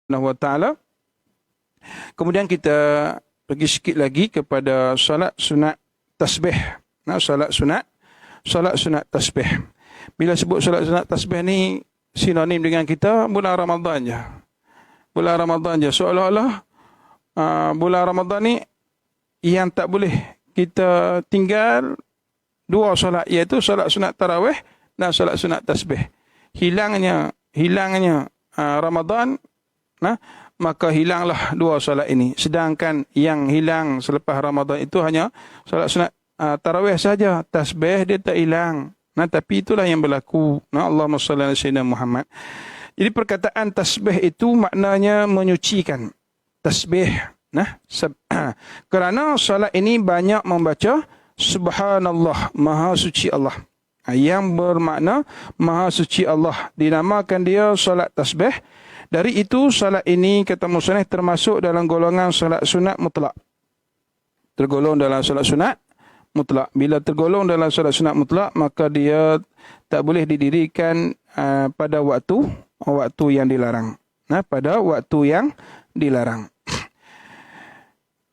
wa ta'ala. Kemudian kita pergi sikit lagi kepada solat sunat tasbih. Solat sunat tasbih. Bila sebut solat sunat tasbih ni sinonim dengan kita bulan Ramadan je. Bulan Ramadan je. Seolah-olah bulan Ramadan ni yang tak boleh kita tinggal dua solat, iaitu solat sunat tarawih dan solat sunat tasbih. Hilangnya Ramadan, maka hilanglah dua solat ini. Sedangkan yang hilang selepas Ramadan itu hanya solat sunat tarawih saja. Tasbih dia tak hilang. Tapi itulah yang berlaku. Allahumma salli ala sayyidina Muhammad. Jadi perkataan tasbih itu maknanya menyucikan. Tasbih. Kerana solat ini banyak membaca Subhanallah, Maha Suci Allah. Yang bermakna Maha Suci Allah. Dinamakan dia solat tasbih. Dari itu, salat ini, kata musannif, termasuk dalam golongan salat sunat mutlak. Tergolong dalam salat sunat mutlak. Bila tergolong dalam salat sunat mutlak, maka dia tak boleh didirikan pada waktu yang dilarang. Pada waktu yang dilarang.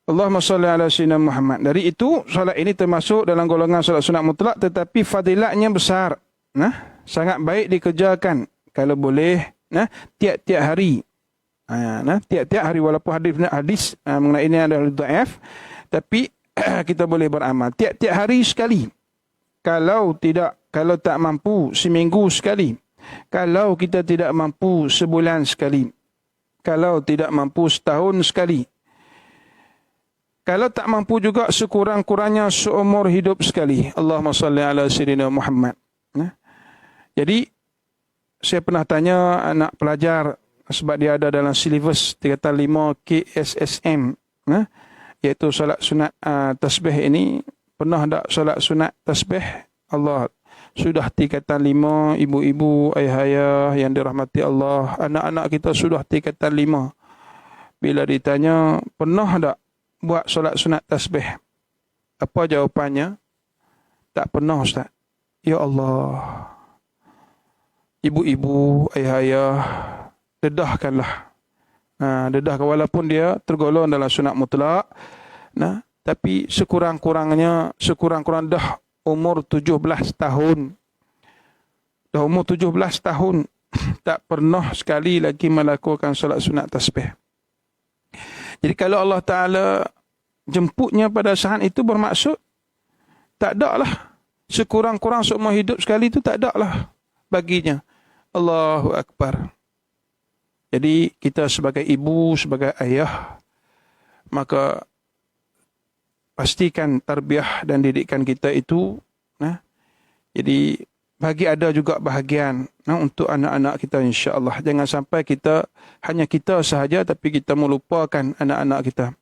Allahumma salli ala sayyidina Muhammad. Dari itu, salat ini termasuk dalam golongan salat sunat mutlak, tetapi fadilatnya besar. Sangat baik dikerjakan kalau boleh. Tiap-tiap hari. Tiap-tiap hari, walaupun hadis mengenai ini adalah dhaif, tapi kita boleh beramal. Tiap-tiap hari sekali. Kalau tak mampu, seminggu sekali. Kalau kita tidak mampu, sebulan sekali. Kalau tidak mampu, setahun sekali. Kalau tak mampu juga, sekurang-kurangnya seumur hidup sekali. Allahumma salli ala sayyidina Muhammad. Jadi, saya pernah tanya anak pelajar, sebab dia ada dalam silibus 305 KSSM, iaitu solat sunat tasbih ini. Pernah tak solat sunat tasbih? Allah, sudah tingkatan 5, ibu-ibu, ayah-ayah yang dirahmati Allah, anak-anak kita sudah tingkatan 5. Bila ditanya, pernah tak buat solat sunat tasbih? Apa jawapannya? Tak pernah, Ustaz. Ya Allah. Ibu-ibu, ayah-ayah, dedahkanlah. Dedahkan walaupun dia tergolong dalam sunat mutlak. Tapi sekurang-kurang dah umur 17 tahun. Dah umur 17 tahun. Tak pernah sekali lagi melakukan solat sunat tasbih. Jadi kalau Allah Ta'ala jemputnya pada saat itu, bermaksud tak ada lah. Sekurang-kurang seumur hidup sekali itu tak ada lah baginya. Allahu Akbar. Jadi kita sebagai ibu, sebagai ayah, maka pastikan tarbiyah dan didikan kita itu, jadi bagi ada juga bahagian untuk anak-anak kita, insya-Allah. Jangan sampai hanya kita sahaja, tapi kita melupakan anak-anak kita.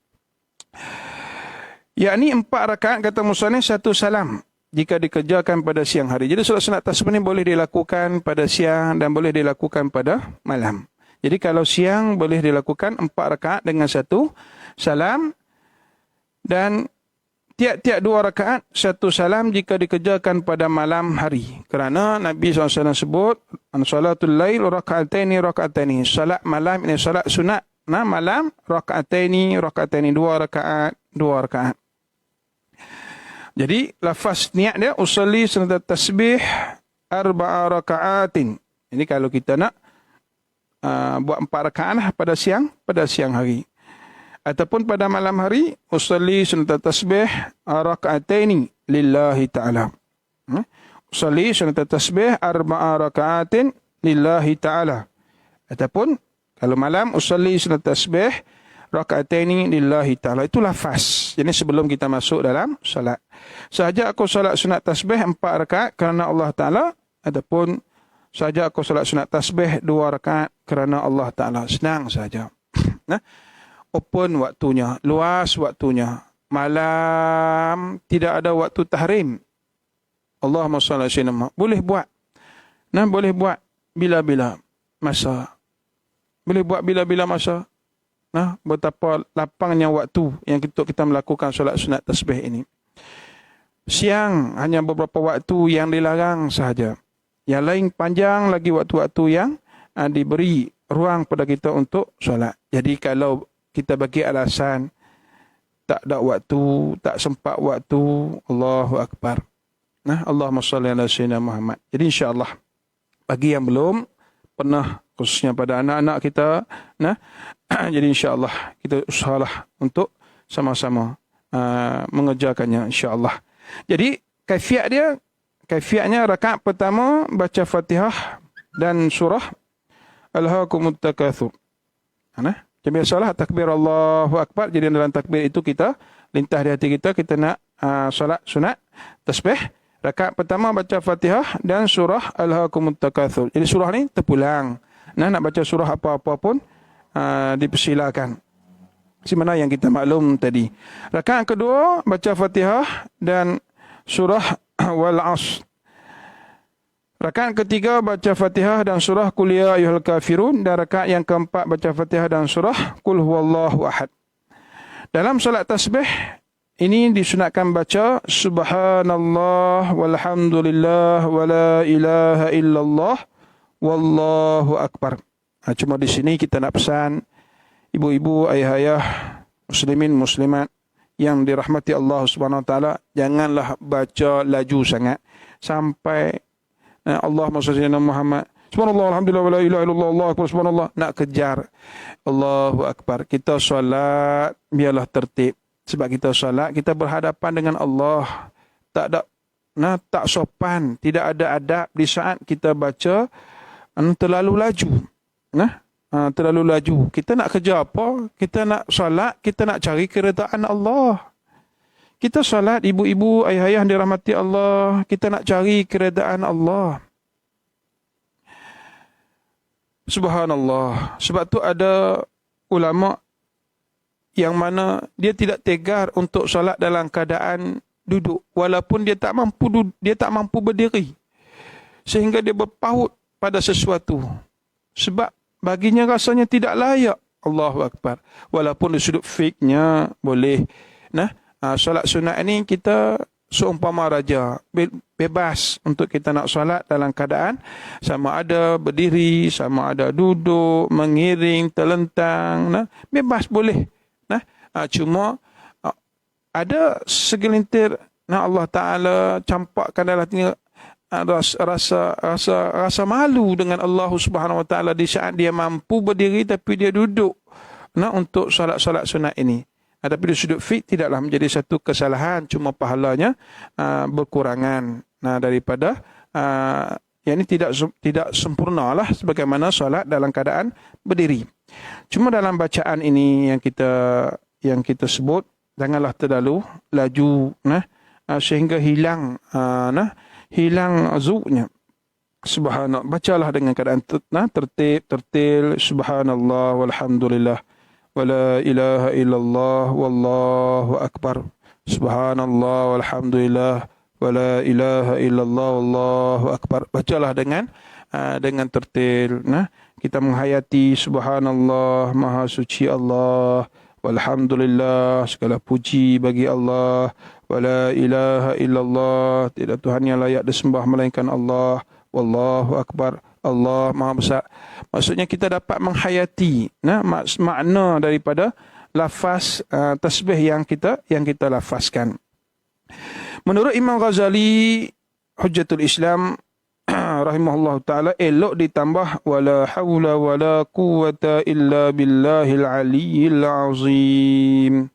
Yakni 4 rakaat, kata musannif, 1 salam. Jika dikerjakan pada siang hari. Jadi solat sunat tasbih ini boleh dilakukan pada siang dan boleh dilakukan pada malam. Jadi kalau siang boleh dilakukan 4 rakaat dengan 1 salam. Dan tiap-tiap 2 rakaat 1 salam jika dikerjakan pada malam hari. Kerana Nabi SAW sebut, salatul lail raka'ataini raka'ataini. Salat malam ini salat sunat malam raka'ataini 2 rakaat 2 rakaat. Jadi lafaz niat dia usalli sunat tasbih 4 rakaatin. Ini kalau kita nak buat 4 rakaat lah pada siang hari. Ataupun pada malam hari usalli sunat tasbih rakaataini lillahi ta'ala. Usalli sunat tasbih 4 rakaatin lillahi ta'ala. Ataupun kalau malam usalli sunat tasbih raka'ataini lillahi ta'ala. Itu lafaz. Jadi sebelum kita masuk dalam salat. Sahaja aku salat sunat tasbih 4 rakaat kerana Allah Ta'ala. Ataupun sahaja aku salat sunat tasbih 2 rakaat kerana Allah Ta'ala. Senang saja. Open waktunya. Luas waktunya. Malam tidak ada waktu tahrim. Allahumma salli ala sayyidina Muhammad. Boleh buat. Boleh buat bila-bila masa. Boleh buat bila-bila masa. Betapa lapangnya waktu yang kita melakukan solat sunat tasbih ini. Siang hanya beberapa waktu yang dilarang sahaja. Yang lain panjang lagi waktu-waktu yang diberi ruang pada kita untuk solat. Jadi kalau kita bagi alasan tak ada waktu, tak sempat waktu, Allahu Akbar. Nah, Allahumma salli ala sayyidina Muhammad. Jadi insya-Allah bagi yang belum pernah, khususnya pada anak-anak kita, nah, jadi insya-Allah kita usahalah untuk sama-sama mengerjakannya insya-Allah. Jadi kaifiatnya rakaat pertama baca Fatihah dan surah Alhaakumut Takatsur. Nah, macam biasalah takbir Allahu Akbar. Jadi dalam takbir itu kita lintas di hati kita nak solat sunat tasbih. Rakaat pertama baca Fatihah dan surah Alhaakumut Takatsur. Jadi surah ni terpulang. Nah, nak baca surah apa-apa pun dipersilakan. Semana yang kita maklum tadi. Rakaat kedua baca Fatihah dan surah Wal 'Ashr. Rakaat ketiga baca Fatihah dan surah Qul ya ayyuhal kafirun, dan rakaat yang keempat baca Fatihah dan surah Qul huwallahu ahad. Dalam solat tasbih ini disunatkan baca subhanallah walhamdulillah wala ilaha illallah wallahu akbar. Cuma di sini kita nak pesan ibu-ibu, ayah-ayah, muslimin, muslimat yang dirahmati Allah Subhanahu wa taala, janganlah baca laju sangat sampai Allahumma shalli ala Muhammad. Subhanallah alhamdulillah wala ilaha illallah Allahu akbar subhanallah, nak kejar Allahu akbar. Kita solat biarlah tertib. Sebab kita solat kita berhadapan dengan Allah. Tak sopan, tidak ada adab di saat kita baca terlalu laju. Terlalu laju. Kita nak kerja apa? Kita nak solat, kita nak cari keredaan Allah. Kita solat, ibu-ibu, ayah-ayah yang dirahmati Allah, kita nak cari keredaan Allah. Subhanallah. Sebab tu ada ulama yang mana dia tidak tegar untuk solat dalam keadaan duduk, walaupun dia tak mampu berdiri, sehingga dia berpaut pada sesuatu. Sebab baginya rasanya tidak layak. Allahu Akbar. Walaupun di sudut fiknya boleh. Solat sunat ini kita seumpama raja. Bebas untuk kita nak solat dalam keadaan sama ada berdiri, sama ada duduk, mengiring, terlentang. Bebas boleh. Cuma ada segelintir Allah Ta'ala campakkan dalam hatinya rasa malu dengan Allah Subhanahu Wa Ta'ala di saat dia mampu berdiri tapi dia duduk untuk solat-solat sunat ini. Tapi di sudut fiqh tidaklah menjadi satu kesalahan, cuma pahalanya berkurangan daripada yang ini tidak sempurna lah sebagaimana solat dalam keadaan berdiri. Cuma dalam bacaan ini yang kita sebut, janganlah terlalu laju sehingga hilang zuknya. Subhanallah, bacalah dengan keadaan tertil, subhanallah walhamdulillah wala ilaha illallah wallahu akbar. Subhanallah walhamdulillah wala ilaha illallah wallahu akbar. Bacalah dengan tertil. Kita menghayati subhanallah, maha suci Allah, walhamdulillah, segala puji bagi Allah, wala ilaha illallah, tidak Tuhan yang layak disembah melainkan Allah, wallahu akbar, Allah maha besar. Maksudnya kita dapat menghayati makna daripada lafaz tasbih yang kita lafazkan. Menurut Imam Ghazali Hujjatul Islam rahimahullah ta'ala, elok ditambah wala hawla wala quwata illa billahil aliyyil azim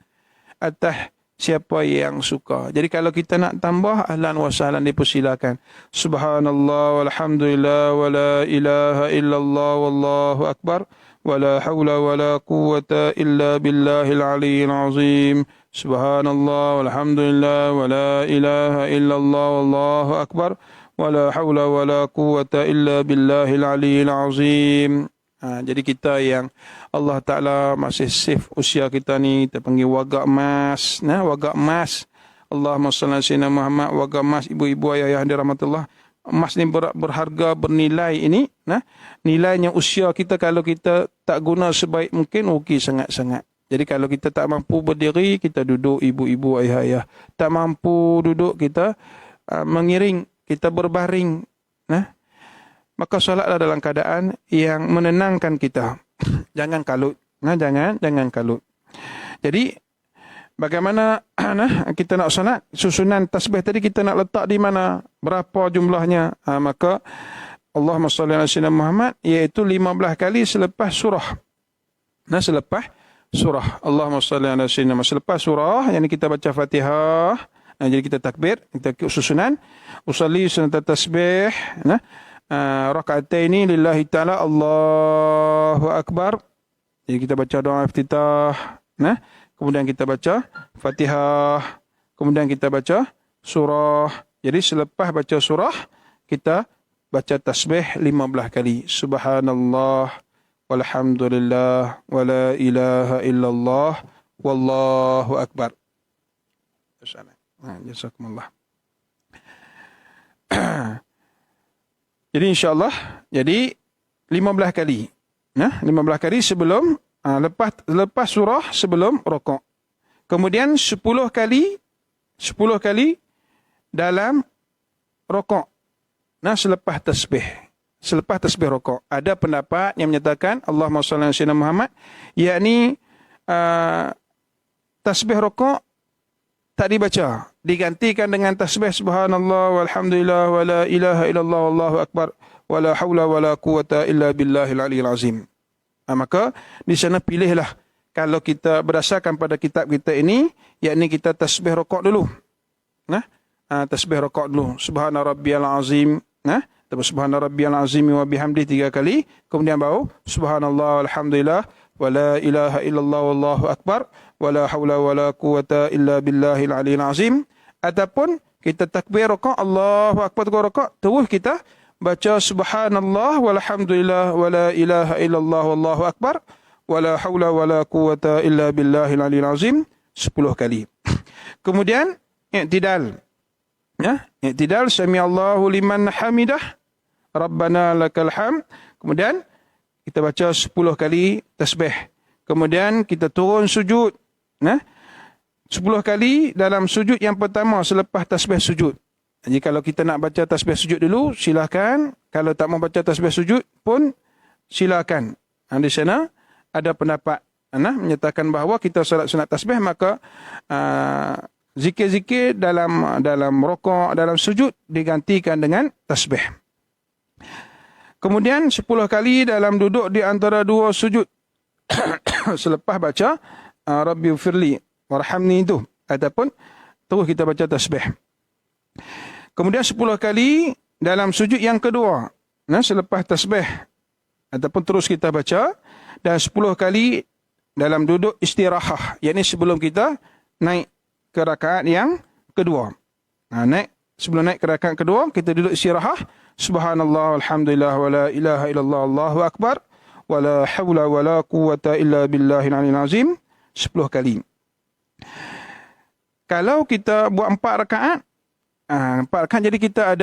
atas siapa yang suka. Jadi kalau kita nak tambah, ahlan wa sahlan, dipersilakan. Subhanallah walhamdulillah wala ilaha illallah wallahu akbar wala hawla wala quwata illa billahil aliyyil azim. Subhanallah walhamdulillah wala ilaha illallah wallahu akbar wala hawla wala quwata illa billahil aliyyil azim. Jadi kita yang Allah Ta'ala masih save usia kita ni, terpanggil wagak emas. Wagak emas. Allahumma salli ala sayyidina Muhammad. Wagak emas, ibu-ibu, ayah-ayah dirahmatullah. Emas ni berharga, bernilai ini. Nilainya usia kita kalau kita tak guna sebaik mungkin, rugi sangat-sangat. Jadi kalau kita tak mampu berdiri, kita duduk, ibu-ibu, ayah-ayah. Tak mampu duduk, kita mengiring, kita berbaring. maka solatlah dalam keadaan yang menenangkan kita. Jangan kalut. Jangan kalut. Jadi bagaimana kita nak solat, susunan tasbih tadi kita nak letak di mana, berapa jumlahnya. Maka Allahumma salli ala sayyidina Muhammad iaitu 15 kali selepas surah. Selepas surah Allahumma salli ala sayyidina Muhammad, selepas surah yang kita baca Fatihah. Jadi kita takbir, kita susunan usalli sunat tasbih raka'ataini lillahi ta'ala Allahu akbar. Jadi kita baca doa iftitah, kemudian kita baca Fatihah, kemudian kita baca surah. Jadi selepas baca surah kita baca tasbih 15 kali. Subhanallah walhamdulillah wala ilaha illallah wallahu akbar. Jazakumullah. Jadi insya-Allah 15 kali. 15 kali sebelum lepas surah, sebelum rukuk. Kemudian 10 kali dalam rukuk. Selepas tasbih rukuk. Ada pendapat yang menyatakan Allahumma shalli ala sayyidina Muhammad, yakni tasbih rukuk tak dibaca, digantikan dengan tasbih subhanallah walhamdulillah wala ilaha illallah wallahu akbar wala haula wala quwata illa billahil aliyil azim. Maka di sana pilihlah, kalau kita berdasarkan pada kitab kita ini, yakni kita tasbih rukuk dulu. Tasbih rukuk dulu. Subhana rabbiyal azim. Subhana rabbiyal azim wa bihamdi 3 kali. Kemudian baru subhanallah walhamdulillah wala ilaha illallah wallahu akbar wala haula wala quwata illa billahil aliyil azim. Ataupun kita takbir rukuk, Allahu akbar rukuk, terus kita baca subhanallah walhamdulillah wala ilaha illallah wallahu akbar wala haula wala quwata illa billahil aliyil azim 10 kali. Kemudian i'tidal. I'tidal, sami Allahu liman hamidah rabbana lakal hamd. Kemudian kita baca 10 kali tasbih. Kemudian kita turun sujud. 10 kali dalam sujud yang pertama selepas tasbih sujud. Jadi kalau kita nak baca tasbih sujud dulu, silakan. Kalau tak mau baca tasbih sujud pun silakan. Di sana ada pendapat menyatakan bahawa kita solat sunat tasbih, maka zikir-zikir dalam rukuk, dalam sujud digantikan dengan tasbih. Kemudian 10 kali dalam duduk di antara dua sujud. Selepas baca Rabbi firli warhamni itu, ataupun terus kita baca tasbih. Kemudian 10 kali dalam sujud yang kedua, selepas tasbih, ataupun terus kita baca. Dan 10 kali dalam duduk istirahah, yakni sebelum kita naik ke rakaat yang kedua. Sebelum naik ke rakaat kedua, kita duduk istirahah. Subhanallah walhamdulillah wala ilaha illallah Allahu akbar wala haula wala quwata illa billahil aliyil azim 10 kali. Kalau kita buat 4 rakaat, 4 rakaat, jadi kita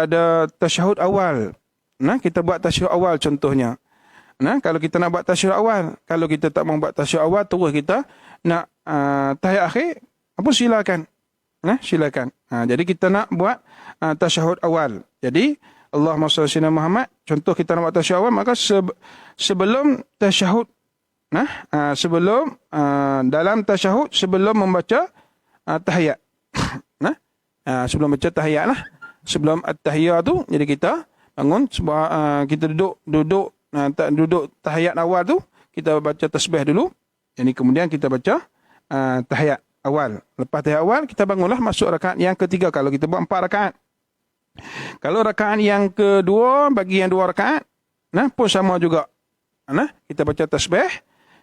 ada tasyahud awal. Kita buat tasyahud awal contohnya. Kalau kita nak buat tasyahud awal, kalau kita tak mau buat tasyahud awal, terus kita nak tahiyat akhir, apa silakan. Silakan. Jadi kita nak buat tasyahud awal. Jadi Allahumma shalli ala sayyidina Muhammad, contoh kita nak buat tasyahud awal, maka sebelum tasyahud, dalam tasyahud, sebelum membaca tahiyat. Sebelum baca tahiyat lah. Sebelum at-tahiyat tu, jadi kita bangun, kita duduk tahiyat awal tu, kita baca tasbih dulu. Jadi kemudian kita baca tahiyat awal. Lepas tahiyat awal, kita bangunlah masuk rakaat yang ketiga kalau kita buat 4 rakaat. Kalau rakaat yang kedua, bagi yang 2 rakaat, pun sama juga. Kita baca tasbih,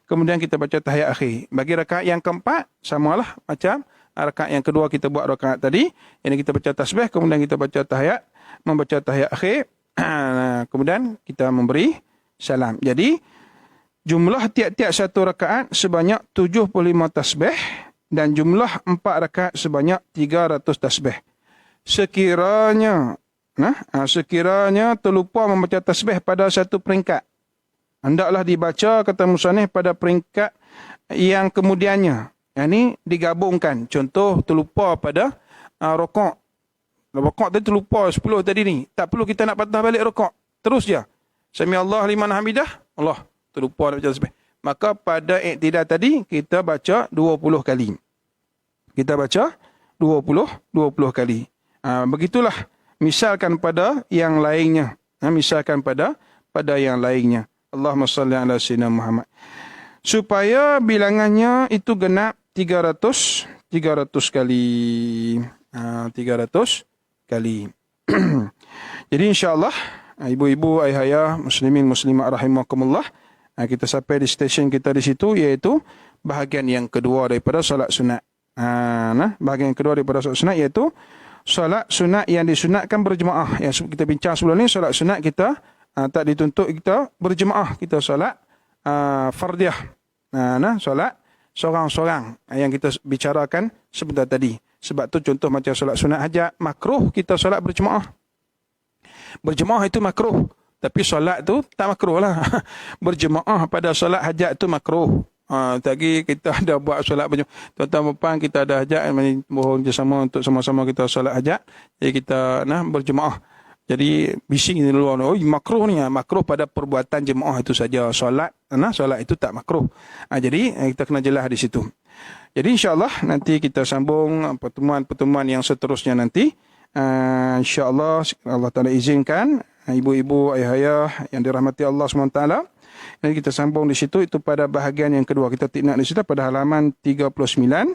kemudian kita baca tahiyat akhir. Bagi rakaat yang keempat, samalah macam rakaat yang kedua kita buat rakaat tadi. Ini kita baca tasbih, kemudian kita baca tahiyat, membaca tahiyat akhir, kemudian kita memberi salam. Jadi, jumlah tiap-tiap satu rakaat sebanyak 75 tasbih dan jumlah 4 rakaat sebanyak 300 tasbih. Sekiranya terlupa membaca tasbih pada satu peringkat, hendaklah dibaca, kata musannif, pada peringkat yang kemudiannya. Ini digabungkan. Contoh terlupa pada rukuk, Rokok tadi terlupa 10 tadi ni. Tak perlu kita nak patah balik rokok. Terus je. Sami Allah liman hamidah. Allah. Terlupa nak baca tasbih. Maka pada iktidal tadi, kita baca 20 kali. Kita baca 20 kali. Begitulah. Misalkan pada yang lainnya. Misalkan pada yang lainnya. Allahumma salli ala sayyidina Muhammad. Supaya bilangannya itu genap 300 kali. 300 kali. Jadi insya-Allah, ibu-ibu, ayah-ayah, muslimin, muslimat rahimakumullah, kita sampai di stesen kita di situ, iaitu bahagian yang kedua daripada solat sunat. Bahagian yang kedua daripada solat sunat iaitu solat sunat yang disunatkan berjemaah. Yang kita bincang sebelum ni, solat sunat kita tak dituntut kita berjemaah. Kita solat fardiyah. Solat seorang-seorang yang kita bicarakan sebentar tadi. Sebab tu contoh macam solat sunat hajat, makruh kita solat berjemaah. Berjemaah itu makruh. Tapi solat tu tak makruh lah. Berjemaah pada solat hajat tu makruh. Tadi kita ada buat solat berjemaah. Tuan-tuan puan kita ada hajat, mohon bersama untuk sama-sama kita solat hajat. Jadi kita berjemaah. Jadi bising di luar, oh makruh ni, makruh pada perbuatan jemaah itu saja. Solat itu tak makruh. Jadi kita kena jelas di situ. Jadi insya-Allah nanti kita sambung pertemuan-pertemuan yang seterusnya nanti. Insya-Allah Allah Taala izinkan, ibu-ibu, ayah-ayah yang dirahmati Allah SWT. Nanti kita sambung di situ, itu pada bahagian yang kedua. Kita nak di situ pada halaman 39.